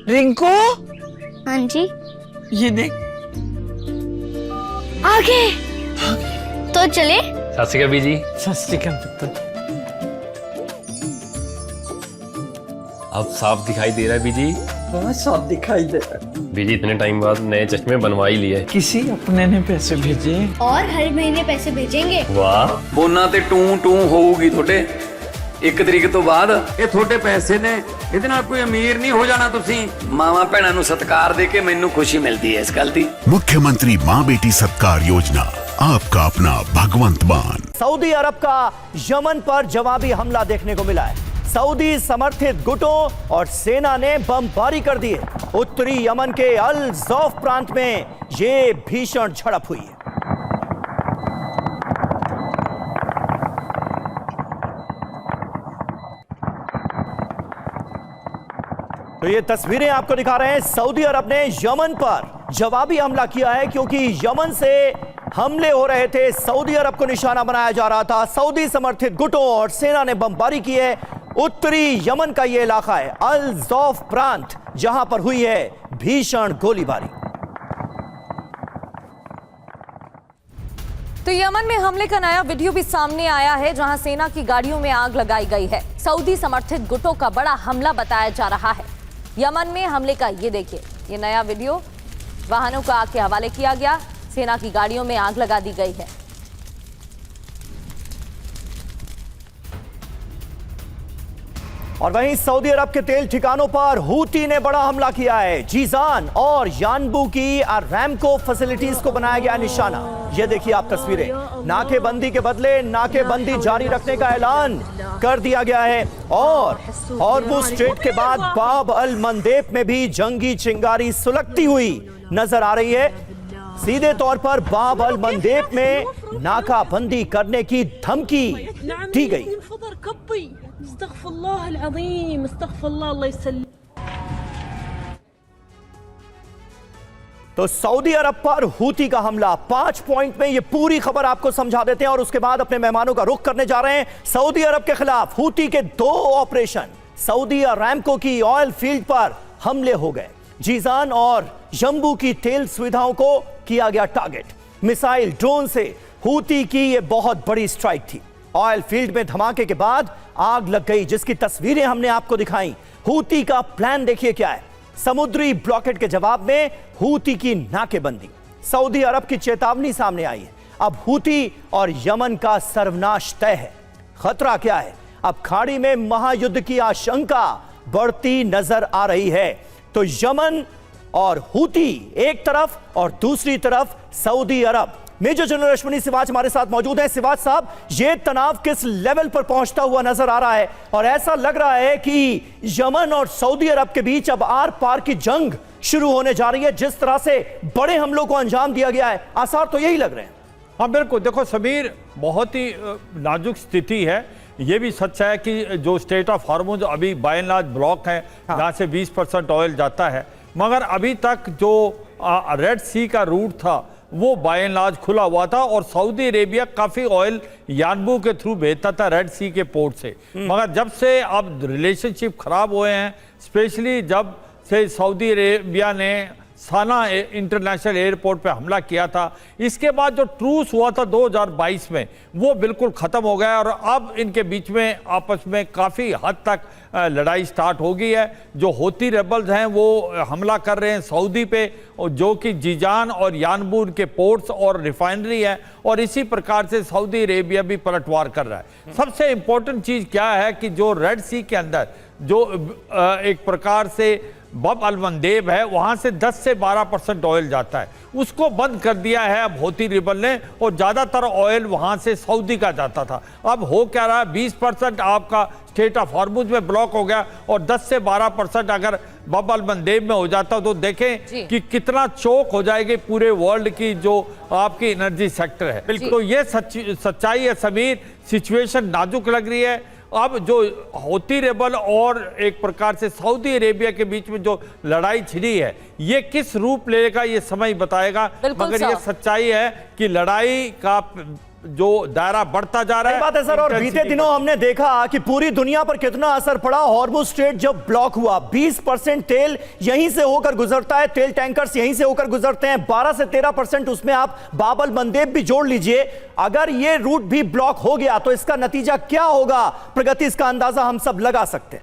रिंकू, हाँ जी, ये देख। आगे तो चले। सत श्री अकाल बीजी। सत श्री अकाल पुत्र। अब साफ दिखाई दे रहा है बीजी। बहुत साफ दिखाई दे रहा है। बीजी इतने टाइम बाद नए चश्मे बनवा ही लिए। किसी अपने ने पैसे भेजे और हर महीने पैसे भेजेंगे। वाह। बोना ते टू टू होगी थोड़े 1 तरीक तो बाद। ये थोड़े पैसे ने ਇਹਦੇ ਨਾਲ कोई अमीर नहीं हो जाना। तुसी मावा भैणा नू सत्कार दे के मैनू खुशी मिलती है इस गल दी। मुख्यमंत्री माँ बेटी सत्कार योजना, आपका अपना भगवंत मान। सऊदी अरब का यमन पर जवाबी हमला देखने को मिला है। सऊदी समर्थित गुटों और सेना ने बमबारी कर दी है। उत्तरी यमन के अल ज़ौफ प्रांत में ये भीषण झड़प हुई है। तो ये तस्वीरें आपको दिखा रहे हैं। सऊदी अरब ने यमन पर जवाबी हमला किया है क्योंकि यमन से हमले हो रहे थे। सऊदी अरब को निशाना बनाया जा रहा था। सऊदी समर्थित गुटों और सेना ने बमबारी की है। उत्तरी यमन का यह इलाका है अल ज़ौफ प्रांत, जहां पर हुई है भीषण गोलीबारी। तो यमन में हमले का नया वीडियो भी सामने आया है, जहां सेना की गाड़ियों में आग लगाई गई है। सऊदी समर्थित गुटों का बड़ा हमला बताया जा रहा है। यमन में हमले का ये देखिए, ये नया वीडियो। वाहनों का आग के हवाले किया गया, सेना की गाड़ियों में आग लगा दी गई है। और वहीं सऊदी अरब के तेल ठिकानों पर हूती ने बड़ा हमला किया है। जीजान और यानबू की अरामको फैसिलिटीज को बनाया गया निशाना। ये देखिए आप तस्वीरें। नाकेबंदी के बदले नाकेबंदी जारी रखने का ऐलान कर दिया गया है। और हॉर्मुज़ स्ट्रेट के बाद बाब अल मंदेब में भी जंगी चिंगारी सुलगती हुई नजर आ रही है। सीधे तौर पर बाब अल मंदेब में नाकाबंदी करने की धमकी दी गई। तो सऊदी अरब पर हूती का हमला 5 पॉइंट में, ये पूरी खबर आपको समझा देते हैं और उसके बाद अपने मेहमानों का रुख करने जा रहे हैं। सऊदी अरब के खिलाफ हूती के 2 ऑपरेशन। सऊदी अरामको की ऑयल फील्ड पर हमले हो गए। जीजान और यम्बू की तेल सुविधाओं को किया गया टारगेट। मिसाइल ड्रोन से हूती की यह बहुत बड़ी स्ट्राइक थी। ऑयल फील्ड में धमाके के बाद आग लग गई, जिसकी तस्वीरें हमने आपको दिखाई। हूती का प्लान देखिए क्या है। समुद्री ब्लॉकेट के जवाब में हूती की नाकेबंदी। सऊदी अरब की चेतावनी सामने आई है। अब हूती और यमन का सर्वनाश तय है। खतरा क्या है? अब खाड़ी में महायुद्ध की आशंका बढ़ती नजर आ रही है। तो यमन और हूती एक तरफ और दूसरी तरफ सऊदी अरब। मेजर जनरल अश्विनी सिवाच हमारे साथ मौजूद हैं। सिवाच साहब, ये तनाव किस लेवल पर पहुंचता हुआ नजर आ रहा है? और ऐसा लग रहा है कि यमन और सऊदी अरब के बीच अब आर पार की जंग शुरू होने जा रही है। जिस तरह से बड़े हमलों को अंजाम दिया गया है, आसार तो यही लग रहे हैं। हाँ बिल्कुल, देखो समीर, बहुत ही नाजुक स्थिति है। ये भी सच है कि जो स्टेट ऑफ हॉर्मुज़ अभी बाय एंड लार्ज ब्लॉक है, जहाँ से 20% ऑयल जाता है, मगर अभी तक जो रेड सी का रूट था वो बाय एंड लार्ज खुला हुआ था और सऊदी अरेबिया काफ़ी ऑयल यानबू के थ्रू भेजता था रेड सी के पोर्ट से। मगर जब से अब रिलेशनशिप खराब हुए हैं, स्पेशली जब से सऊदी अरेबिया ने साना इंटरनेशनल एयरपोर्ट पे हमला किया था, इसके बाद जो ट्रूस हुआ था 2022 में, वो बिल्कुल ख़त्म हो गया और अब इनके बीच में आपस में काफ़ी हद तक लड़ाई स्टार्ट हो गई है। जो हूती रेबल्स हैं वो हमला कर रहे हैं सऊदी पे, जो कि जीजान और यानबू के पोर्ट्स और रिफाइनरी है, और इसी प्रकार से सऊदी अरेबिया भी पलटवार कर रहा है। सबसे इम्पोर्टेंट चीज़ क्या है कि जो रेड सी के अंदर जो एक प्रकार से बब अल मंदेब है, वहाँ से 10 से 12% ऑयल जाता है, उसको बंद कर दिया है अब हूती रिबल ने, और ज़्यादातर ऑयल वहाँ से सऊदी का जाता था। अब हो क्या रहा है, 20% आपका स्टेट ऑफ हॉर्मुज़ में ब्लॉक हो गया और 10 से 12% अगर बब अल मंदेब में हो जाता तो देखें कि कितना चोक हो जाएगी पूरे वर्ल्ड की जो आपकी एनर्जी सेक्टर है। तो ये सच्चाई है समीर, सिचुएशन नाजुक लग रही है। अब जो हूती रेबल और एक प्रकार से सऊदी अरेबिया के बीच में जो लड़ाई छिड़ी है, ये किस रूप लेगा ये समय बताएगा, मगर ये सच्चाई है कि लड़ाई का जो दायरा बढ़ता जा रहा सही है। बात है सर। और बीते दिनों हमने देखा कि पूरी दुनिया पर कितना असर पड़ा। हॉर्मुज स्ट्रेट जब ब्लॉक हुआ, 20% तेल यहीं से होकर गुजरता है, तेल टैंकर्स यहीं से होकर गुजरते हैं। 12 से 13% उसमें आप बाब अल मंदेब भी जोड़ लीजिए। अगर ये रूट भी ब्लॉक हो गया तो इसका नतीजा क्या होगा प्रगति, इसका अंदाजा हम सब लगा सकते हैं।